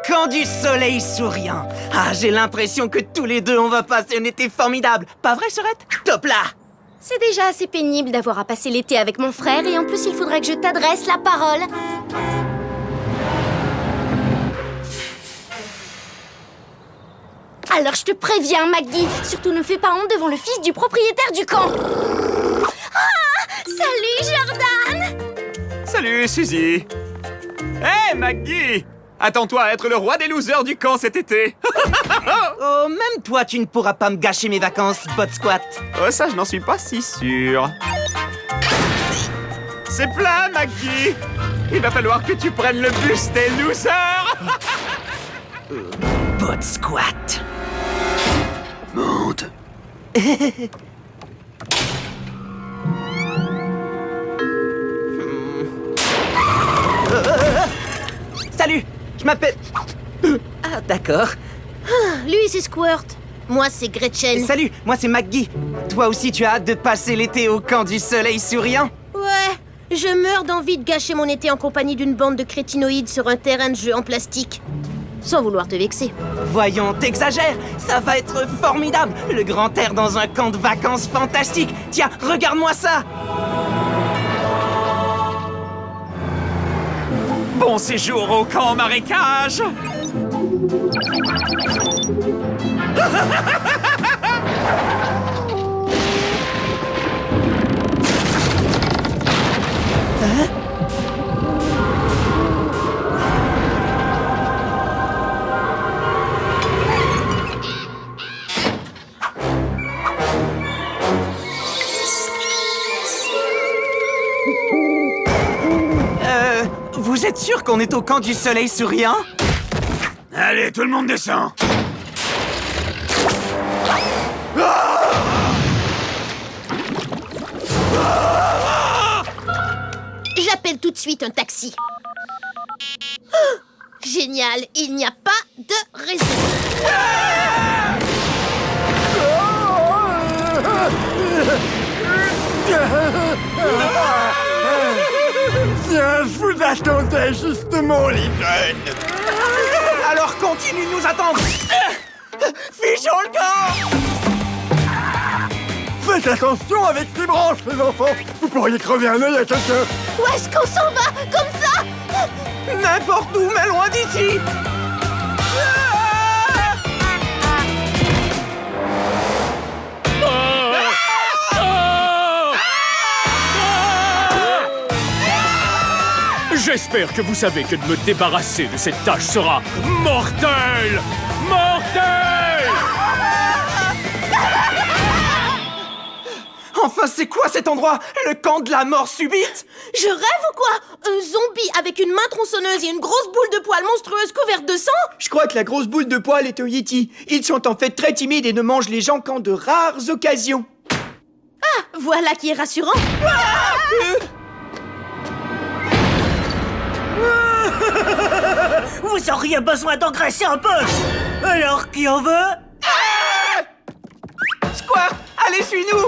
camp du soleil souriant. Ah, j'ai l'impression que tous les deux, on va passer un été formidable. Pas vrai, Sorette? Top là! C'est déjà assez pénible d'avoir à passer l'été avec mon frère et en plus, il faudrait que je t'adresse la parole. Alors, je te préviens, Maggie, surtout ne fais pas honte devant le fils du propriétaire du camp. Ah! Salut, Jordan! Salut, Suzy. Hé, Maggie! Attends-toi à être le roi des losers du camp cet été. Oh, même toi, tu ne pourras pas me gâcher mes vacances, Bot Squat. Oh, ça, je n'en suis pas si sûr. C'est plein, Maggie. Il va falloir que tu prennes le bus des losers. Bot Squat. Monte. Salut, je m'appelle... Ah, d'accord. Lui, c'est Squirt. Moi, c'est Gretchen. Salut, moi c'est McGee. Toi aussi, tu as hâte de passer l'été au camp du soleil souriant? Ouais, je meurs d'envie de gâcher mon été en compagnie d'une bande de crétinoïdes sur un terrain de jeu en plastique. Sans vouloir te vexer. Voyons, t'exagères. Ça va être formidable. Le grand air dans un camp de vacances fantastique. Tiens, regarde-moi ça. Bon séjour au camp marécage. Vous êtes sûr qu'on est au camp du soleil souriant? Allez, tout le monde descend. J'appelle tout de suite un taxi. Oh, génial, il n'y a pas de raison. Tiens, je vous attendais justement, les jeunes. Alors continue de nous attendre. Fichons le camp. Faites attention avec ces branches, les enfants. Vous pourriez crever un œil à quelqu'un. Où est-ce qu'on s'en va, comme ça? N'importe où, mais loin d'ici. J'espère que vous savez que de me débarrasser de cette tâche sera mortel! Mortel! Enfin, c'est quoi cet endroit? Le camp de la mort subite? Je rêve ou quoi? Un zombie avec une main tronçonneuse et une grosse boule de poils monstrueuse couverte de sang? Je crois que la grosse boule de poil est un Yeti. Ils sont en fait très timides et ne mangent les gens qu'en de rares occasions. Ah, voilà qui est rassurant. Vous auriez besoin d'engraisser un peu. Alors, qui en veut? Square, allez, suis-nous.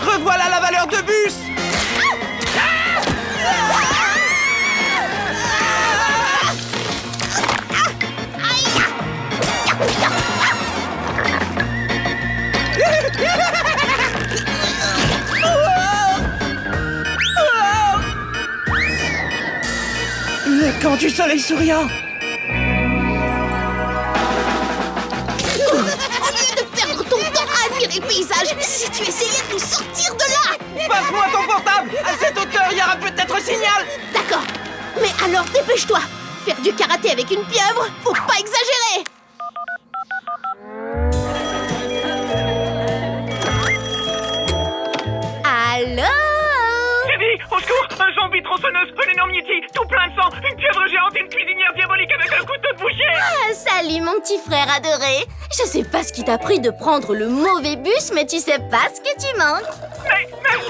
Revoilà la valeur de bus. Le camp du soleil souriant. Au lieu de perdre ton temps à admirer le paysage, si tu essayais de nous sortir de là! Passe-moi ton portable. À cette hauteur, il y aura peut-être un signal. D'accord, mais alors dépêche-toi! Faire du karaté avec une pieuvre, faut pas exagérer! Allô? Teddy, au secours! Un zombie tronçonneuse, un énorme Yeti, tout plein de sang, une pieuvre géante et une cuisinière diabolique avec un couteau de boucher! Ah, salut mon petit frère adoré! Je sais pas ce qui t'a pris de prendre le mauvais bus, mais tu sais pas ce que tu manques.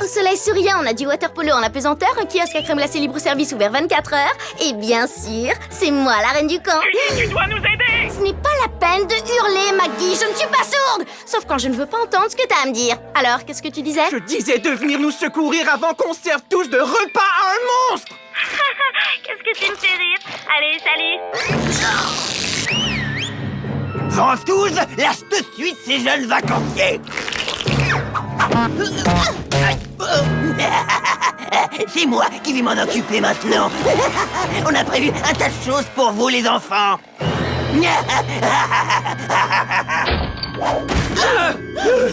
Au soleil souriant, on a du water polo en apesanteur, un kiosque à crème glacée libre-service ouvert 24 heures. Et bien sûr, c'est moi la reine du camp. Tu dois nous aider! Ce n'est pas la peine de hurler, Maggie, je ne suis pas sourde. Sauf quand je ne veux pas entendre ce que t'as à me dire. Alors, qu'est-ce que tu disais? Je disais de venir nous secourir avant qu'on serve tous de repas à un monstre. Qu'est-ce que tu me fais rire? Allez, salut! Ventouse, lâche tout de suite ces jeunes vacanciers. C'est moi qui vais m'en occuper maintenant. On a prévu un tas de choses pour vous, les enfants.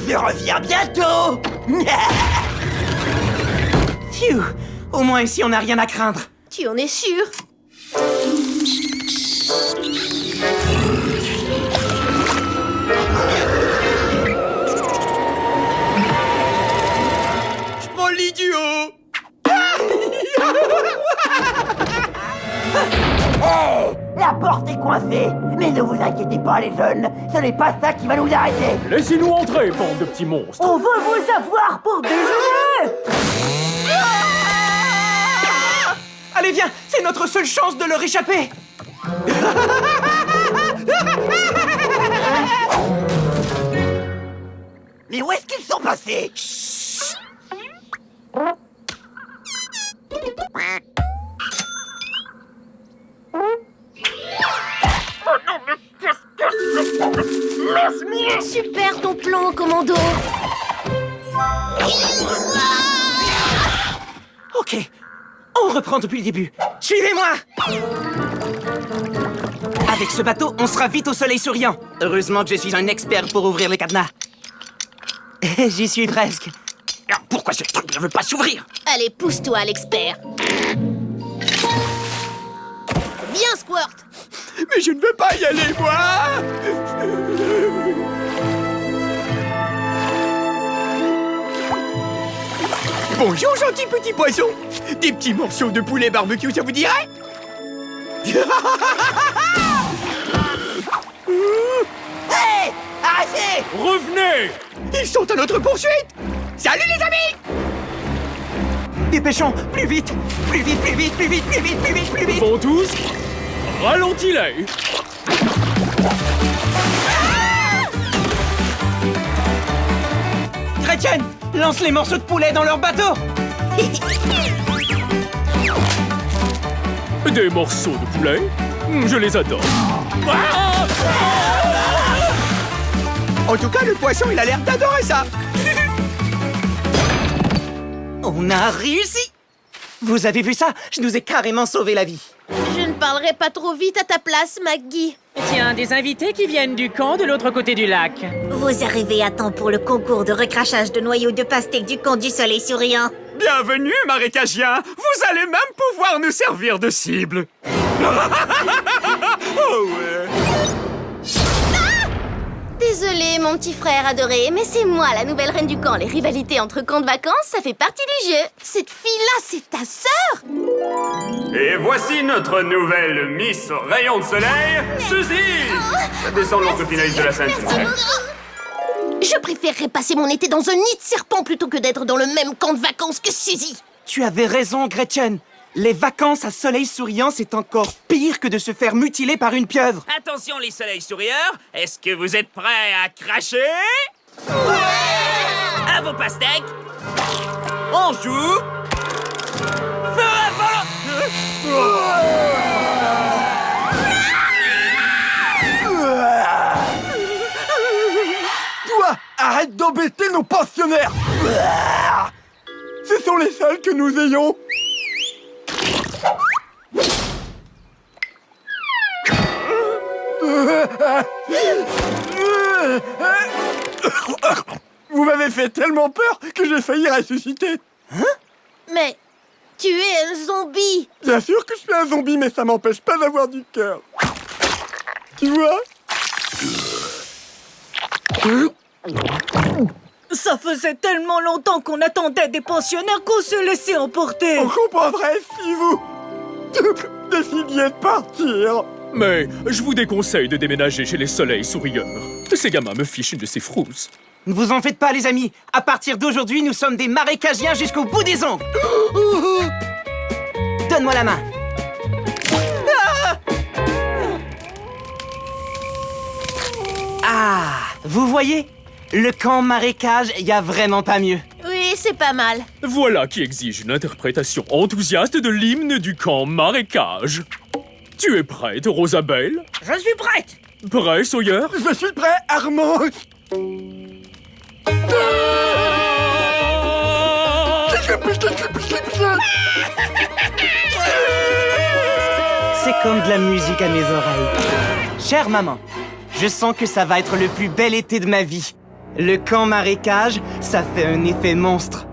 Je reviens bientôt. Phew, au moins ici on n'a rien à craindre. Tu en es sûr? Je prends le lit du haut. Hey, la porte est coincée. Mais ne vous inquiétez pas, les jeunes. Ce n'est pas ça qui va nous arrêter. Laissez-nous entrer, bande de petits monstres. On veut vous avoir pour déjeuner! Allez, viens, c'est notre seule chance de leur échapper. Mais où est-ce qu'ils sont passés? Super ton plan, commando. Ok, on reprend depuis le début. Suivez-moi. Avec ce bateau, on sera vite au soleil souriant. Heureusement que je suis un expert pour ouvrir les cadenas. J'y suis presque. Pourquoi ce truc ne veut pas s'ouvrir? Allez, pousse-toi, l'expert. Viens, Squirt. Mais je ne veux pas y aller, moi. Bonjour, gentil petit poisson. Des petits morceaux de poulet barbecue, ça vous dirait? Hey, arrêtez! Revenez! Ils sont à notre poursuite. Salut, les amis. Dépêchons, plus vite, plus vite, plus vite, plus vite, plus vite, plus vite, plus vite. Ventouse, ralentis-les! Gretchen, lance les morceaux de poulet dans leur bateau. Des morceaux de poulet? Je les adore. En tout cas, le poisson, il a l'air d'adorer ça. On a réussi. Vous avez vu ça? Je nous ai carrément sauvé la vie. Je ne parlerai pas trop vite à ta place, Maggie. Tiens, des invités qui viennent du camp de l'autre côté du lac. Vous arrivez à temps pour le concours de recrachage de noyaux de pastèque du camp du soleil souriant. Bienvenue, marécagiens. Vous allez même pouvoir nous servir de cible. Oh ouais. Désolé, mon petit frère adoré, mais c'est moi la nouvelle reine du camp. Les rivalités entre camps de vacances, ça fait partie du jeu. Cette fille-là, c'est ta sœur? Et voici notre nouvelle Miss au rayon de soleil, Suzy. Ça descend l'autre finaliste de la scène, s'il vous plaît. Je préférerais passer mon été dans un nid de serpent plutôt que d'être dans le même camp de vacances que Suzy. Tu avais raison, Gretchen. Les vacances à soleil souriant, c'est encore pire que de se faire mutiler par une pieuvre. Attention les soleils sourieurs, est-ce que vous êtes prêts à cracher? À vos pastèques. On joue. Feu à Toi, arrête d'embêter nos pensionnaires. Ce sont les seuls que nous ayons. Vous m'avez fait tellement peur que j'ai failli ressusciter. Mais tu es un zombie. Bien sûr que je suis un zombie, mais ça m'empêche pas d'avoir du cœur. Tu vois? Ça faisait tellement longtemps qu'on attendait des pensionnaires qu'on se laissait emporter. On comprendrait si vous décidiez de partir. Mais je vous déconseille de déménager chez les Soleils Sourieurs. Ces gamins me fichent une de ces frouses. Ne vous en faites pas, les amis. À partir d'aujourd'hui, nous sommes des marécagiens jusqu'au bout des ongles. Donne-moi la main. Ah, vous voyez? Le camp marécage, y a vraiment pas mieux. Oui, c'est pas mal. Voilà qui exige une interprétation enthousiaste de l'hymne du camp marécage. Tu es prête, Rosabelle? Je suis prête. Prêt, Sawyer? Je suis prêt, Armand. C'est comme de la musique à mes oreilles. Chère maman, je sens que ça va être le plus bel été de ma vie. Le camp marécage, ça fait un effet monstre.